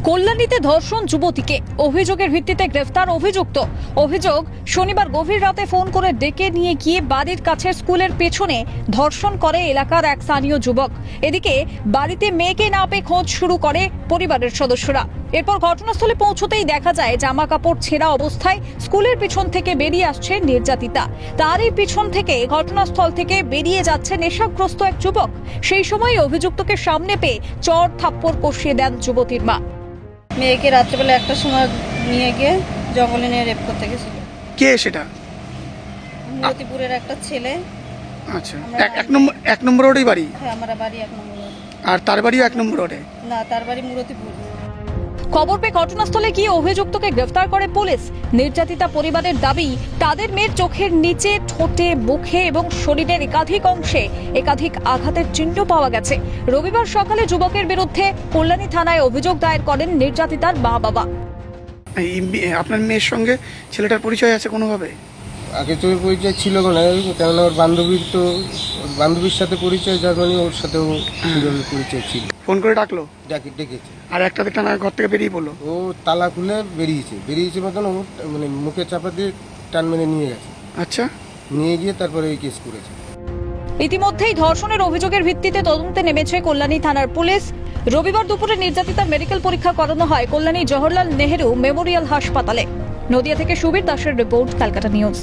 কল্যাণীতে ধর্ষণ যুবতীকে, অভিযোগের ভিত্তিতে গ্রেফতার অভিযুক্ত। অভিযোগ, শনিবার গভীর রাতে ফোন করে ডেকে নিয়ে গিয়ে বাড়ির কাছে স্কুলের পেছনে ধর্ষণ করে এলাকার এক স্থানীয় যুবক। এদিকে বাড়িতে মেয়েকে না পেয়ে খোঁজ শুরু করে পরিবারের সদস্যরা। এরপর ঘটনাস্থলে পৌঁছতেই দেখা যায় জামা কাপড় ছেঁড়া অবস্থায় স্কুলের পিছন থেকে বেরিয়ে আসছে নির্যাতিতা। তারই পিছন থেকে ঘটনাস্থল থেকে বেরিয়ে যাচ্ছে নেশাগ্রস্ত এক যুবক। সেই সময় অভিযুক্তকে সামনে পেয়ে চড় থাপ্পড় কষিয়ে দেন যুবতীর মা। মেয়েকে রাত্রেবেলা একটা সময় নিয়ে গিয়ে জঙ্গলে নিয়ে রেপ করতে গেছিল। কে সেটা? মতিপুরের একটা ছেলে। আচ্ছা, এক নম্বর রোডেই বাড়ি? হ্যাঁ, আমার বাড়ি 1 নম্বর রোড। আর তার বাড়িও 1 নম্বর রোডে? না, তার বাড়ি মতিপুর। খবর পেয়ে ঘটনাস্থলে গিয়ে অভিযুক্তকে গ্রেফতার করে পুলিশ। নির্যাতিতা পরিবারের দাবি, তাদের মেয়ের চোখের নিচে, ঠোঁটে, মুখে এবং শরীরের একাধিক অংশে একাধিক আঘাতের চিহ্ন পাওয়া গেছে। রবিবার সকালে যুবকের বিরুদ্ধে কল্যাণী থানায় অভিযোগ দায়ের করেন নির্যাতিতার মা বাবা। আপনার মেয়ের সঙ্গে ছেলেটার পরিচয় আছে কোনোভাবে? আগে তো ওর পরিচয় ছিল না, কেননা ওর বান্ধবীর সাথে পরিচয়, যার মানে ওর সাথেও সেভাবে পরিচয় ছিল। ফোন করে ডাকলো? ডেকেছে। আর একটা টানা ঘর থেকে বেরিয়ে পড়লো? ও তালা খুলে বেরিয়েছে মতন ও মানে মুখে চাপা দিয়ে টান মেরে নিয়ে গেছে। আচ্ছা, নিয়ে গিয়ে তারপরে ওই কেস করেছে। ইতিমধ্যেই ধর্ষণের অভিযোগের ভিত্তিতে তদন্তে নেমেছে কল্যাণী থানার পুলিশ। রবিবার দুপুরে নির্যাতিতার মেডিকেল পরীক্ষা করানো হয় কল্যাণী জওহরলাল নেহেরু মেমোরিয়াল হাসপাতালে। নদিয়া থেকে সুবীর দাসের রিপোর্ট, ক্যালকাটা নিউজ।